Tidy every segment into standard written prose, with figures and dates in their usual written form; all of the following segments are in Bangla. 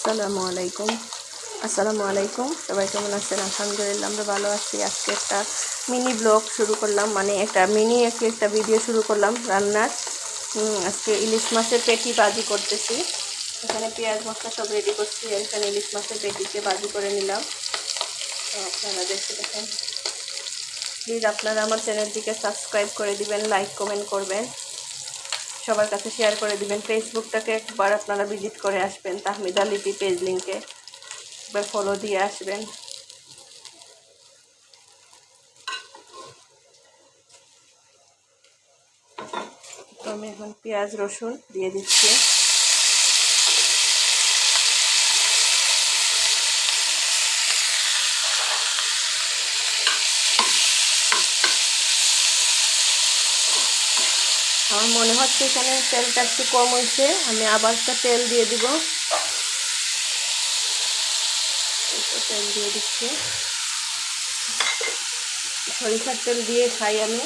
আসসালামু আলাইকুম সবাই কেমন আছেন? আলহামদুলিল্লাহ আমরা ভালো আছি। আজকে একটা মিনি ব্লগ শুরু করলাম, মানে একটা ভিডিও শুরু করলাম রান্নার। আজকে ইলিশ মাছের পেটি ভাজি করতেছি। এখানে পেঁয়াজ মশলা সব রেডি করছি। এখানে ইলিশ মাছের পেটিকে ভাজি করে নিলাম। তো আপনারা দেখতে দেখেন। প্লিজ আপনারা আমার চ্যানেলটিকে সাবস্ক্রাইব করে দিবেন, লাইক কমেন্ট করবেন, সবার কাছে শেয়ার করে দিবেন। ফেসবুকটাকে একবার আপনারা ভিজিট করে আসবেন, তাহমিদা লিপি পেজ লিঙ্কে একবার ফলো দিয়ে আসবেন। তো আমি এখন পেঁয়াজ রসুন দিয়ে দিচ্ছি। আমার মনে হচ্ছে এখানে তেলটা একটু কম হয়েছে, আমি আবার একটা তেল দিয়ে দিব। তেল দিয়ে দিচ্ছি, সরিষার তেল দিয়ে খাই আমি।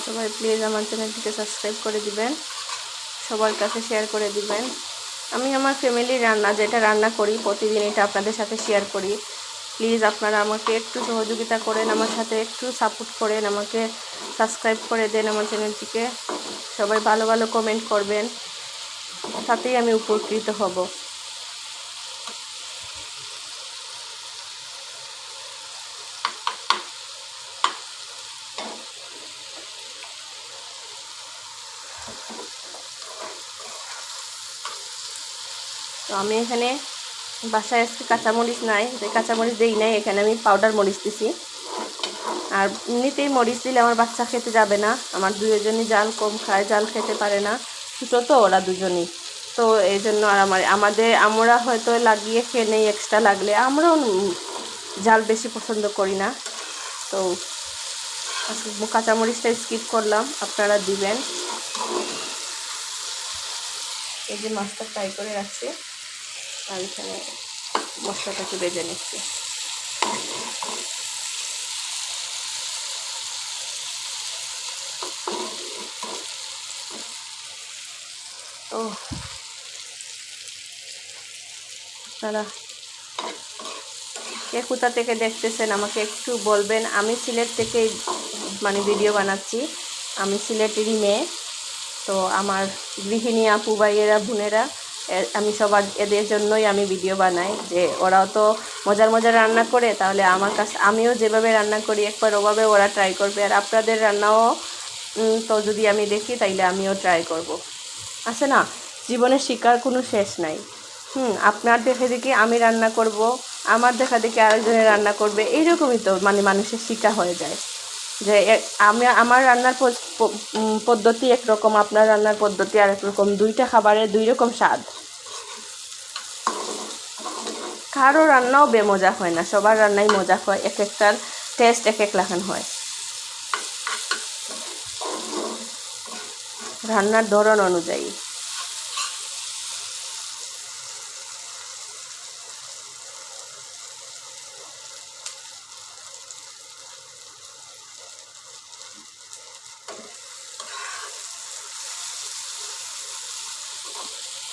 সবাই প্লিজ আমার চ্যানেলটিকে সাবস্ক্রাইব করে দিবেন, সবার কাছে শেয়ার করে দিবেন। আমি আমার ফ্যামিলির রান্না যেটা রান্না করি প্রতিদিন এটা আপনাদের সাথে শেয়ার করি। প্লিজ আপনারা আমাকে একটু সহযোগিতা করেন, আমার সাথে একটু সাপোর্ট করেন, আমাকে সাবস্ক্রাইব করে দেন আমার চ্যানেলটিকে। সবাই ভালো ভালো কমেন্ট করবেন, তাতেই আমি উপকৃত হব। তো আমি এখানে বাসায় আজকে কাঁচামরিচ নাই, কাঁচামরিচ দিই নাই, এখানে আমি পাউডার মরিচ দিছি। আর এমনিতেই মরিচ দিলে আমার বাচ্চা খেতে যাবে না, আমার দুজনই জাল কম খায়, জাল খেতে পারে না, ছোটো তো ওরা দুজনই। তো এই জন্য আর আমরা হয়তো লাগিয়ে খেয়ে নেই, এক্সট্রা লাগলে আমরাও জাল বেশি পছন্দ করি না। তো কাঁচামরিচটা স্কিপ করলাম, আপনারা দিবেন। এই যে মাছটা ফ্রাই করে রাখছি, আর এখানে মশলাটাকে বেজে নিচ্ছি। তো আপনারা কে কোথা থেকে দেখতেছেন আমাকে একটু বলবেন। আমি সিলেট থেকে মানে ভিডিও বানাচ্ছি, আমি সিলেটেরই মেয়ে। তো আমার গৃহিণী আপু ভাইয়েরা বোনেরা আমি এদের জন্যই আমি ভিডিও বানাই, যে ওরাও তো মজার মজার রান্না করে, তাহলে আমার কাছে আমিও যেভাবে রান্না করি একবার ওভাবে ওরা ট্রাই করবে, আর আপনাদের রান্নাও তো যদি আমি দেখি তাইলে আমিও ট্রাই করব। আছে না, জীবনে শিকার কোনো শেষ নাই। আপনার দেখে দেখি আমি রান্না করব, আমার দেখা দেখি আরেকজনের রান্না করবে, এইরকমই তো মানে মানুষের শিক্ষা হয়ে যায়। যে আমার রান্নার পদ্ধতি একরকম, আপনার রান্নার পদ্ধতি আরেক রকম, দুইটা খাবারের দুই রকম স্বাদ। কারো রান্নাও বেমজা হয় না, সবার রান্নাই মজা হয়, এক একটার টেস্ট এক এক লাখান হয়, রান্নার ধরন অনুযায়ী।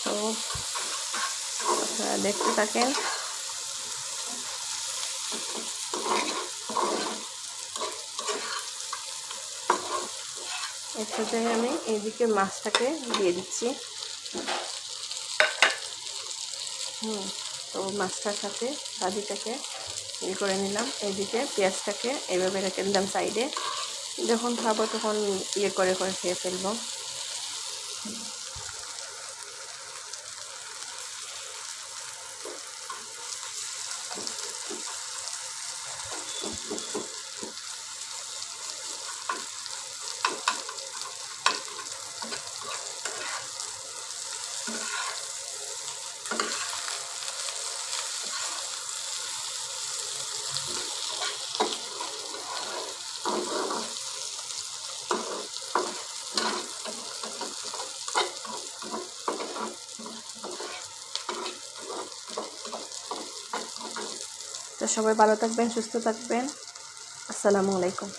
তো আপনারা দেখতে থাকেন। এর সাথে আমি এইদিকে মাছটাকে দিয়ে দিচ্ছি। তো মাছটার সাথে ভাজিটাকে করে নিলাম। এইদিকে পেঁয়াজটাকে এইভাবে রেখে দিলাম সাইডে, যখন খাবো তখন করে খেয়ে ফেলবো। তো সবাই ভালো থাকবেন, সুস্থ থাকবেন। আসসালামু আলাইকুম।